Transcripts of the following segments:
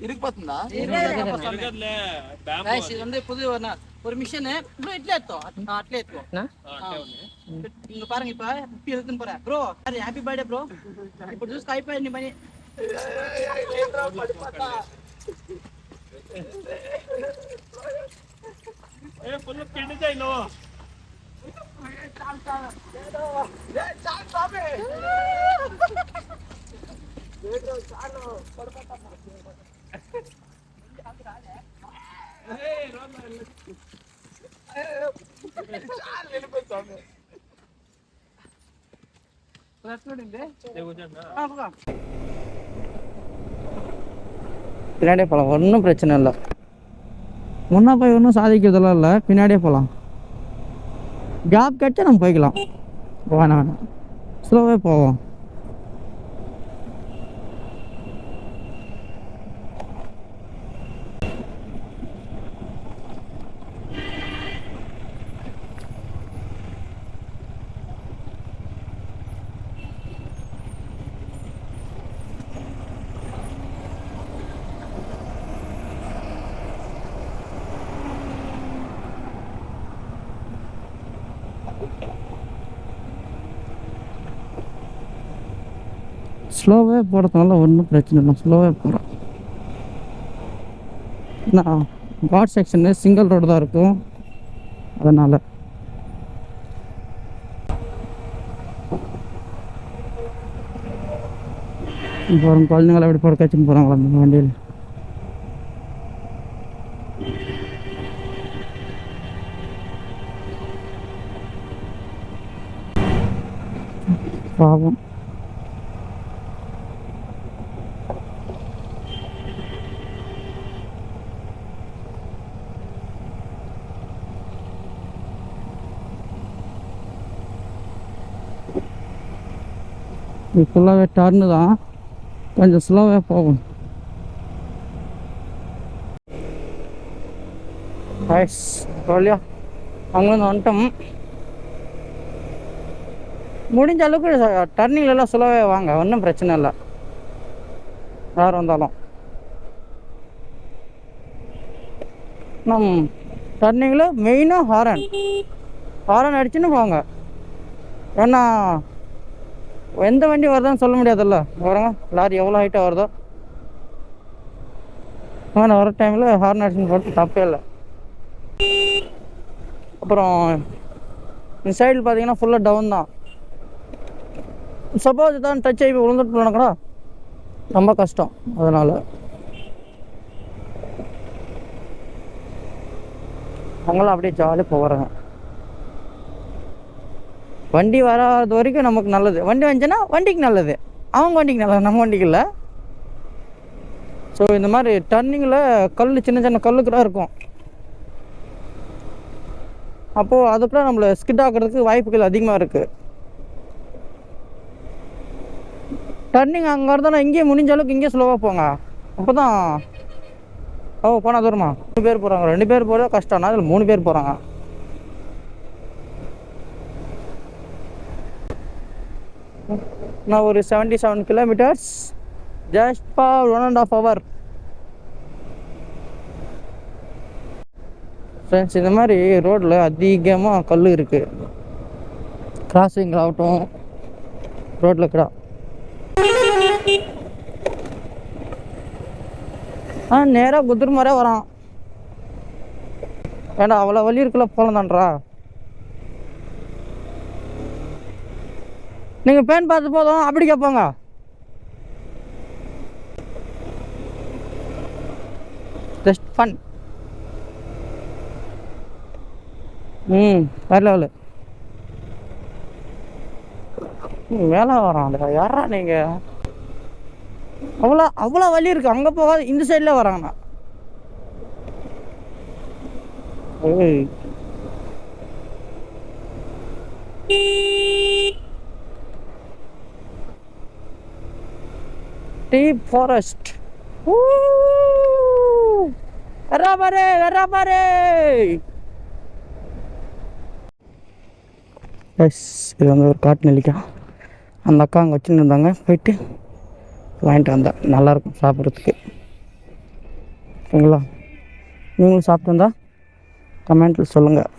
இருக்கு பாத்தீங்களா? இது வந்து புது ஒரு மிஷின் ப்ரோ இட்லி எடுத்தோம் அட்லி எடுத்தோம் இங்க பாருங்க இப்ப இப்ப எடுத்துன்னு போறேன் ப்ரோ ஹாப்பி பர்த்டே ப்ரோ இப்போ ஜூஸ் காய் நீ பண்ணி ए फुल किड जाइलो चाल चाल चाल साबे देखो चालो पड़पटा ए रोल चाल ले पे साबे रेस्टोरेंट देखो जाना हां बगा பின்னாடியே போகலாம் ஒன்றும் பிரச்சனை இல்லை முன்னா போய் ஒன்றும் சாதிக்கிறதெல்லாம் இல்லை பின்னாடியே போகலாம் கேப் கிடச்சா நம்ம போய்க்கலாம் வேணாம் ஸ்லோவே போவோம் ஸ்லோவே போகிறதுனால ஒன்றும் பிரச்சனை இல்லை ஸ்லோவே போகிறோம் நான் காட் செக்ஷனு சிங்கிள் ரோடு தான் இருக்கும் அதனால் இப்போ வரும் குழந்தைங்களை எப்படி போகிற கட்சின்னு போகிறாங்களா அந்த வண்டியில் பாவம் இது ஃபுல்லாகவே டர்னு தான் கொஞ்சம் ஸ்லோவாக போகும் வழியா அங்கேருந்து வந்துட்டோம் முடிஞ்ச அளவுக்கு டர்னிங்லலாம் ஸ்லோவே வாங்க ஒன்றும் பிரச்சனை இல்லை யார் வந்தாலும் டர்னிங்கில் மெயினாக ஹாரன் அடிச்சுன்னு போங்க ஏன்னா எந்த வண்டி வருதுன்னு சொல்ல முடியாதுல்ல வரங்க லாரி எவ்வளோ ஹைட்டாக வருதோ ஆனால் வர டைமில் ஹார்ன் அடிச்சுன்னு போட்டு தப்பே இல்லை அப்புறம் இந்த சைடில் பார்த்தீங்கன்னா ஃபுல்லாக டவுன் தான் சப்போஸ் தான் டச் ஆகி விழுந்துட்டு போனா கூட ரொம்ப கஷ்டம் அதனால் அவங்களாம் அப்படியே ஜாலியாக போகிறாங்க வண்டி வராத வரைக்கும் நமக்கு நல்லது வண்டி வந்துச்சுன்னா வண்டிக்கு நல்லது அவங்க வண்டிக்கு நல்லது நம்ம வண்டிக்கு இல்லை ஸோ இந்த மாதிரி டர்னிங்கில் கல் சின்ன சின்ன கல்லுக்கு தான் இருக்கும் அப்போது அதுக்குள்ள நம்மளை ஸ்கிட் ஆகிறதுக்கு வாய்ப்புகள் அதிகமாக இருக்குது டர்னிங் அங்கே இருந்தால் இங்கேயே முடிஞ்ச அளவுக்கு இங்கேயே ஸ்லோவாக போங்க அப்போ தான் போனால் தூரமா 3 பேர் போகிறாங்க 2 பேர் போகிறதா கஷ்டம்னா அதில் 3 பேர் போகிறாங்க நான் ஒரு 77 kilometers just for 1.5 hour friends இந்த மாதிரி ரோட்டில் அதிகமாக கல் இருக்குது கிராசிங் ஆகட்டும் ரோட்டில் கூட நேராக குதிரை மாதிரியே வரான் ஏண்டா அவ்வளோ வலி இருக்குல்ல போகலாம் தான்றா நீங்கள் பேன் பார்த்து போதும் அப்படி கேட்பாங்க ஜஸ்ட் ஃபன் வேற லெவலு மேலே வரான் யாரா நீங்கள் அவ்வளோ வலி இருக்கு அங்கே போகாது இந்த சைடில் வராங்கண்ணா Deep forest. வரபாரே எஸ் இது வந்து ஒரு காட்டு நெல்லிக்காய் அந்த அக்கா அங்கே வச்சுன்னு இருந்தாங்க போயிட்டு வாங்கிட்டு வந்தேன் நல்லாயிருக்கும் சாப்பிட்றதுக்கு ஓகேங்களா? நீங்களும் சாப்பிட்டு வந்தால் கமெண்ட்டில் சொல்லுங்கள்.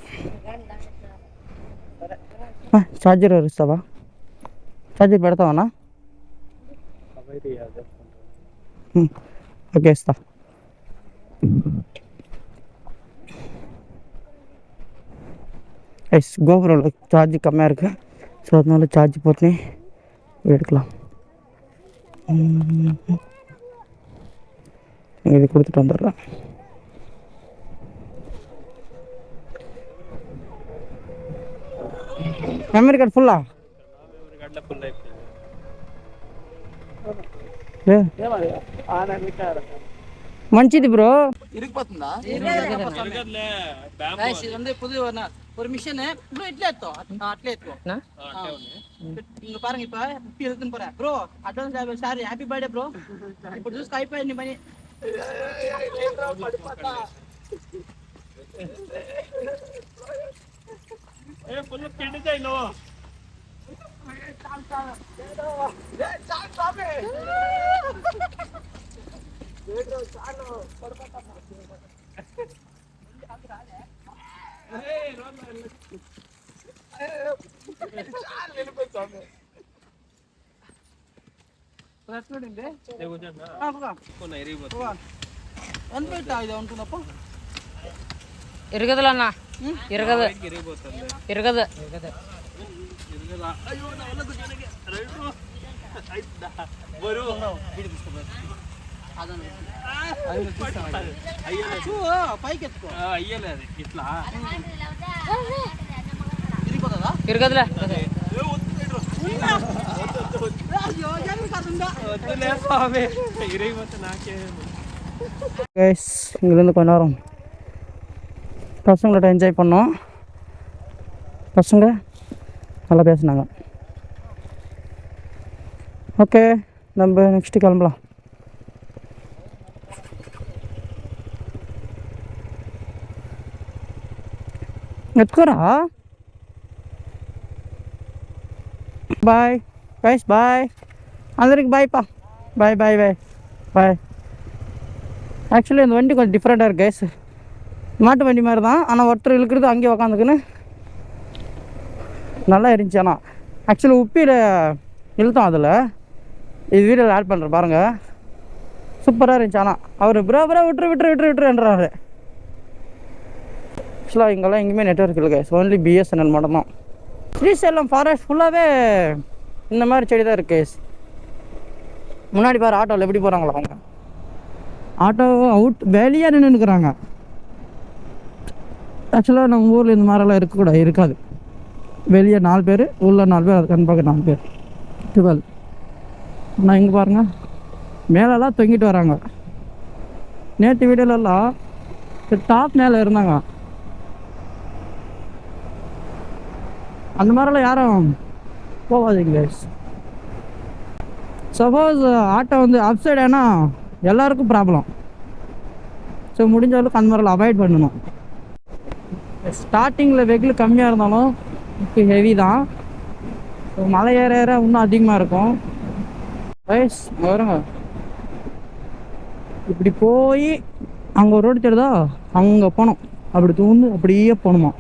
சார்ஜர் வருஸ்தாவா? சார்ஜர் பெடத்தாவாண்ணா? ஓகே ஸ்தா. எஸ் கோபுரோவில் சார்ஜ் கம்மியாக இருக்குது. ஸோ அதனால சார்ஜ் போட்டு எடுக்கலாம். இது கொடுத்துட்டு வந்துடுறேன். மெமரி கார்டு ஃபுல்லா? మంచిది బ్రో. ఇరిగిపోతుందా? ఇది வந்து புது ஒரு மிஷின் ப்ரோ. இட்ல ஏத்தோ அட்ல ஏத்தோ இங்க பாருங்க. இப்ப இப்ப எடுத்துன்னு போறேன் bro. Advance sorry happy birthday bro. இப்போ ஜூஸ் கைப்பா நீ பண்ணி ఏ ఫుల్ కిండి చేయను. ఇరగదులన్నా. ఇరగదు. ఇరగదు. పైకి ఎత్తుకో. అయ్యలేదు ఇట్లా ఇరగదులే. இங்கிருந்து கொஞ்ச நேரம் பசங்கள்ட்ட என்ஜாய் பண்ணோம். பசங்க நல்லா பேசினாங்க. ஓகே, நம்ம நெக்ஸ்ட்டு கிளம்பலாம். ఎత్తుకోరా. బాయ్ గైస్, బాయ్ అందరికి. బాయ్ పా. బాయ్ బాయ్ బాయ్ பாய். ஆக்சுவலி இந்த வண்டி கொஞ்சம் டிஃப்ரெண்ட்டாக இருக்குது கைஸ். மாட்டு வண்டி மாதிரி தான், ஆனால் ஒருத்தர் இழுக்கிறது அங்கேயே உக்காந்துக்குன்னு நல்லா இருந்துச்சு. ஆனால் ஆக்சுவலி உப்பியில் இழுத்தோம் அதில். இது வீடியோவில் ஆட் பண்ணுறேன் பாருங்கள். சூப்பராக இருந்துச்சு. ஆனால் அவர் ப்ரோ விட்டுருன்றாரு. ஆக்சுவலாக இங்கெல்லாம் எங்கேயுமே நெட்வொர்க் இல்லை கைஸ். ஒன்லி பிஎஸ்என்எல் மட்டும் தான். ஸ்ரீசைலம் ஃபாரஸ்ட் ஃபுல்லாகவே இந்த மாதிரி செடி தான் இருக்குது கைஸ். முன்னாடி பாரு ஆட்டோவில் எப்படி போகிறாங்களா அவங்க. ஆட்டோ அவுட் வெளியே நின்றுக்கிறாங்க. ஆக்சுவலாக நம்ம ஊரில் இந்த மாதிரிலாம் இருக்காது. வெளியே 4 பேர், உள்ள 4 பேர், அது கண்பாக்க 4 பேர், 12. ஆனால் இங்கே பாருங்கள், மேலெல்லாம் தொங்கிட்டு வராங்க. நேற்று வீடியோலெல்லாம் டாப் மேலே இருந்தாங்க. அந்த மாதிரிலாம் யாரும் போகாதீங்க. சப்போஸ் ஆட்டோ வந்து அப் சைடு ஏன்னா எல்லாருக்கும் ப்ராப்ளம். ஸோ முடிஞ்ச அளவுக்கு அந்த மாதிரிலாம் அவாய்ட் பண்ணணும். ஸ்டார்டிங்கில் வெஹிக்கிள் கம்மியாக இருந்தாலும் இப்போ ஹெவி தான். ஸோ மலை ஏற இன்னும் அதிகமாக இருக்கும். ரைஸ் வருங்க. இப்படி போய் அங்கே ஒரு ரோடு தெரியுதா, அங்கே போனோம். அப்படி தூண்டு அப்படியே போகணுமா.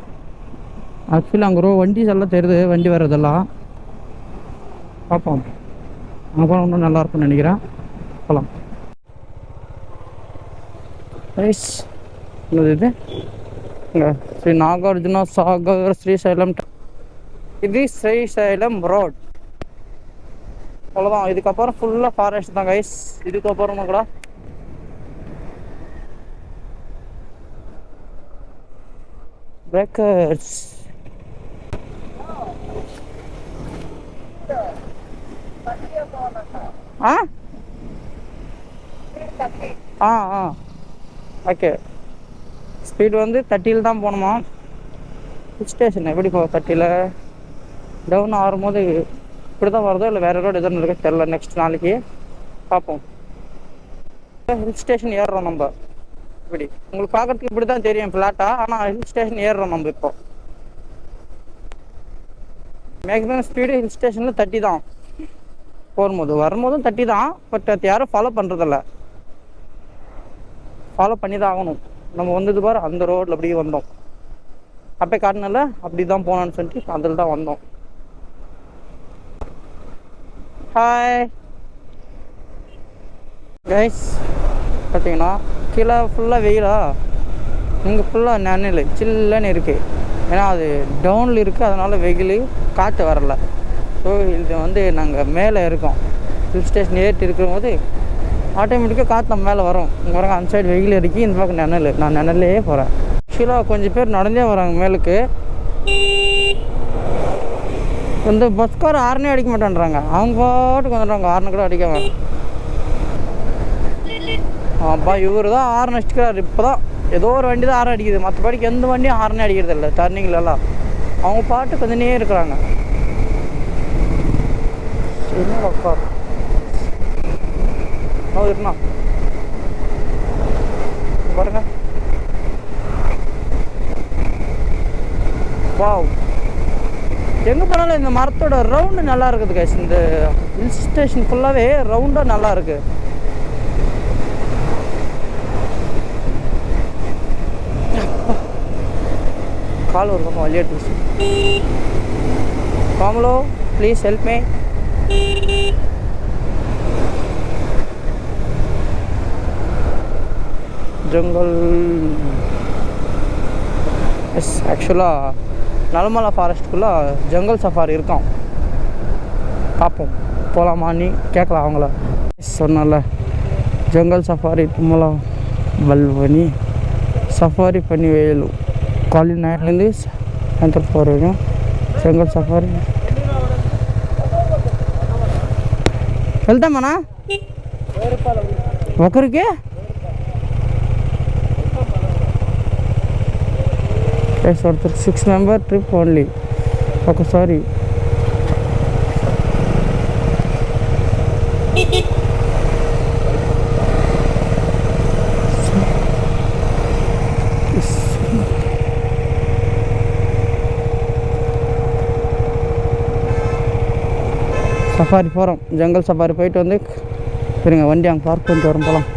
ஆக்சுவலி அங்கே வண்டி எல்லாம் தெரியுது, வண்டி வர்றதெல்லாம் பார்ப்போம். அங்கே போனால் இன்னும் நல்லாயிருக்கும்னு நினைக்கிறேன். போகலாம். ரைஸ் இது இங்கே ஸ்ரீ நாகார்ஜுனா சாகர் ஸ்ரீசைலம். இது ஸ்ரீசைலம் ரோட். அவ்வளோதான். இதுக்கப்புறம் ஃபுல்லாக ஃபாரஸ்ட் தான் கைஸ். இதுக்கப்புறமா கூட பிரேக்கர்ஸ். ஓகே. ஸ்பீடு வந்து 30 தான் போகணுமா. ஹில் ஸ்டேஷன் எப்படி போக 30 டவுன் ஆகும்போது இப்படி தான் வருதோ இல்லை வேறு ரோடு எதுவும் இருக்கு தெரில. நெக்ஸ்ட் நாளைக்கு பார்ப்போம். ஹில் ஸ்டேஷன் ஏறுறோம் நம்ம. இப்படி உங்களுக்கு பார்க்குறதுக்கு இப்படி தான் தெரியும் ஃப்ளாட்டாக, ஆனால் ஹில் ஸ்டேஷன் ஏறுறோம் நம்ம. இப்போ மேக்ஸிமம் ஸ்பீடு ஹில் ஸ்டேஷனில் 30 தான் போகும்போது. வரும்போதும் 30 தான். பட் அது யாரும் ஃபாலோ பண்ணுறதில்ல. ஃபாலோ பண்ணி தான் ஆகணும். நம்ம வந்தது பாரு அந்த ரோட்டில் அப்படியே வந்தோம். அப்போ காட்டினால அப்படி தான் போனான்னு சொல்லிட்டு அதில் தான் வந்தோம். ஹாய் கைஸ், பார்த்தீங்கன்னா கீழே ஃபுல்லாக வெயிலா, இங்கே ஃபுல்லாக நிழல் சில்லுன்னு இருக்குது. ஏன்னா அது டவுனில் இருக்குது, அதனால் வெயில் காற்று வரல. ஸோ இது வந்து நாங்கள் மேலே இருக்கோம், ஹில் ஸ்டேஷன் ஏறிட்டு இருக்கும்போது ஆட்டோமேட்டிக்காக காற்று நம்ம மேலே வரும். இங்கே வராங்க அந்த சைடு வெயில் இருக்குது, இந்த பக்கம் நிழல். நான் நிழல்லே போகிறேன். ஆக்சுவலாக கொஞ்சம் பேர் நடந்தே வராங்க மேலுக்கு. இந்த பஸ்கார் ஹார்னே அடிக்க மாட்டேன்றாங்க, அவங்க பாட்டுக்கு வந்துடுறாங்க, ஹார்னு கூட அடிக்காம. அப்பா இவர் தான் ஹார்ன் அடிச்சுக்கிறார். இப்போ தான் ஏதோ ஒரு வண்டி தான் ஹார்ன் அடிக்குது, மற்றபடிக்கு எந்த வண்டியும் ஹார்னே அடிக்கிறது இல்லை டர்னிங்லலாம். அவங்க பாட்டு கொஞ்சம் இருக்கிறாங்க. என்ன உட்கார் இருக்கணும் பாருங்க. வாவ், எங்கே போனாலும் இந்த மரத்தோட ரவுண்டு நல்லா இருக்குது கைஸ். இந்த ஹில் ஸ்டேஷன் ஃபுல்லாகவே ரவுண்டாக நல்லா இருக்கு. கால் ஒரு பக்கம் வழியாட்டு. காமலோ ப்ளீஸ் ஹெல்ப் மீ. ஜங்கல் எஸ், ஆக்சுவலாக நலமலை ஃபாரஸ்ட்டுக்குள்ளே ஜங்கல் சஃபாரி இருக்கான். பார்ப்போம், போகலாமான்னு கேட்கலாம் அவங்கள. சொன்னால ஜங்கல் சஃபாரி தும்மலா பல்வனி சஃபாரி பண்ணி வேலு காலையில் 9 சாயந்தரம் 4 வரைக்கும் ஜங்கல் சஃபாரி. వెళ్తామన్నా ఒకరికి ఒருத்தர் 6 మెంబర్ ట్రిప్ ఓన్లీ ఒకసారి. சஃபாரி போகிறோம், ஜங்கல் சஃபாரி போயிட்டு வந்து இருங்க, வண்டி அங்கே பார்க் பண்ணிட்டு வரோம், போகலாம்.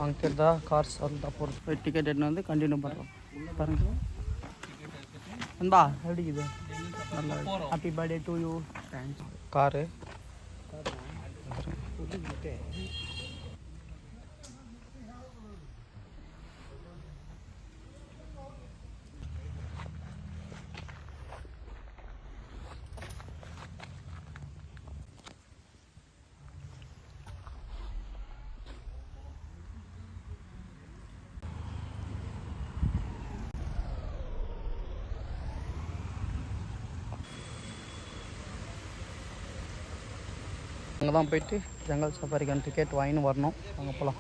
அங்கே கார்ஸ் வந்து போகிறோம். டிக்கெட் எடுத்து வந்து கண்டினியூ பண்ணுறோம். பாருங்க அன்பா எப்படி இது நல்லா. Happy birthday to you. Car அங்கே தான் போயிட்டு ஜங்கல் சஃபாரிக்கான டிக்கெட் வாங்கின்னு வரணும். அங்கே போகலாம்.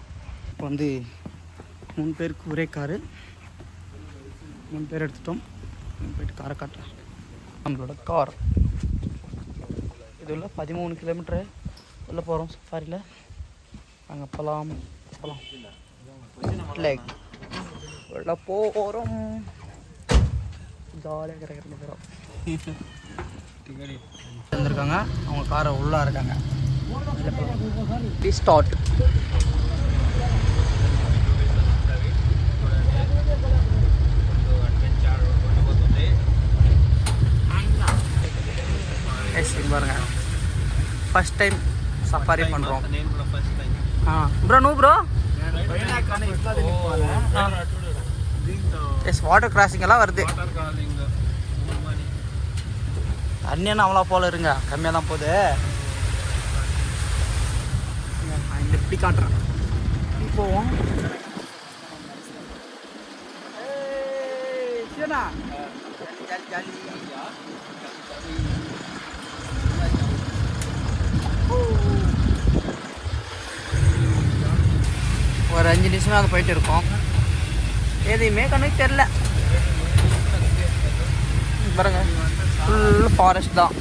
இப்போ வந்து 3 பேருக்கு ஒரே காரு, 3 பேர் எடுத்துட்டோம். போயிட்டு காரை காட்டுறேன். நம்மளோட கார் இது உள்ள 13 கிலோமீட்டரு உள்ளே போகிறோம் சஃபாரியில். அங்கே போகலாம் லைக் உள்ள போகிறோம். ஜாலியாக கிடைக்கிறது போகிறோம். வந்திருக்காங்க, அவங்க காரை உள்ளே இருக்காங்க. ஸ்டார்ட். பாருங்க, ஃபர்ஸ்ட் டைம் சஃபாரி பண்ணுறோம். Bro no bro yes, water crossing எல்லாம் வருது. தண்ணியெல்லாம் அவ்வளோ போல இருங்க, கம்மியாக தான் போகுது. இந்த இப்படி காட்டுறேன், இப்படி போவோம். ஒரு 5 நிமிஷமாக அது போயிட்டு இருக்கோம். எதையுமே கண்ணுக்கு தெரில. பாருங்க, ஃபுல்லு ஃபாரஸ்ட் தான்.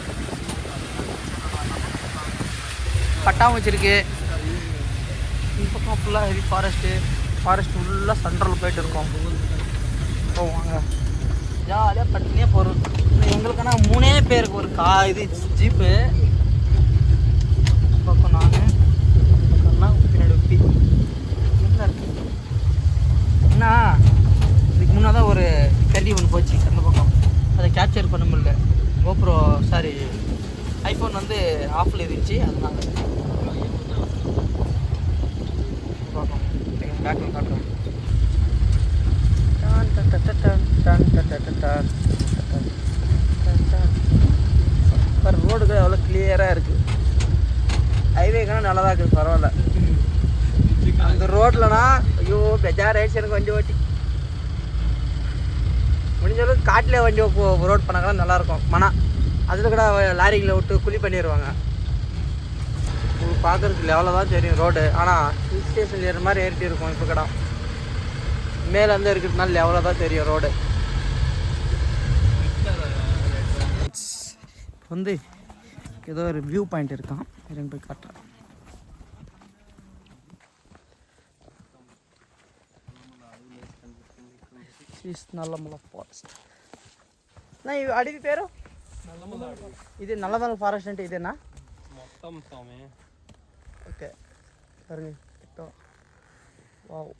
பட்டாம்பூச்சி இருக்கு. இந்த பக்கம் ஃபுல்லாக ஹெவி ஃபாரஸ்ட் ஃபுல்லாக சென்ட்ரல் போயிட்டு இருக்கோம். போவாங்க ஜாலியாக பட்டினியே போகிறோம். எங்களுக்கான 3 பேருக்கு ஒரு இது ஜீப்பு. பக்கம் நான் பக்கம்னா பின்னாடி ஒப்பி என்ன இருக்கு. என்ன இதுக்கு முன்னாடி தான் ஒரு கருவி ஒன்று போச்சு அந்த பக்கம். அதை கேப்சர் பண்ண முடியல. கோப்ரோ சாரி ஐஃபோன் வந்து ஆஃபில் இருந்துச்சு. அதனால பார்ப்போம். பேக்கில் காட்டுறோம். ரோடுக்கு அவ்வளோ கிளியராக இருக்குது. ஹைவேக்கான நல்லா தான் இருக்குது, பரவாயில்ல. அந்த ரோட்லனா ஐயோ பெஜார் ஆயிடுச்சு எனக்கு வண்டி ஓட்டி. முடிஞ்ச அளவுக்கு காட்டிலே வண்டி ரோட் பண்ணாங்கன்னா நல்லாயிருக்கும். மனம் அதில் கூட லாரிகளை விட்டு குழி பண்ணிடுவாங்க. உங்களுக்கு பார்க்குறதுக்கு லெவலில் தான் தெரியும் ரோடு. ஆனால் ஹில் ஸ்டேஷன் ஏற மாதிரி ஏறிட்டு இருக்கும். இப்போ கடை மேலேருந்து இருக்கிறதுனால லெவலில் தான் தெரியும் ரோடு. வந்து ஏதோ ஒரு வியூ பாயிண்ட் இருக்கான். இறங்கி போய் காட்டுறேன். నల్లమల ఫారెస్ట్. నా ఇవి అడవి పేరు ఇది నల్లమల ఫారెస్ట్ అంటే ఇదేనా మొత్తం? ఓకే. వావ్.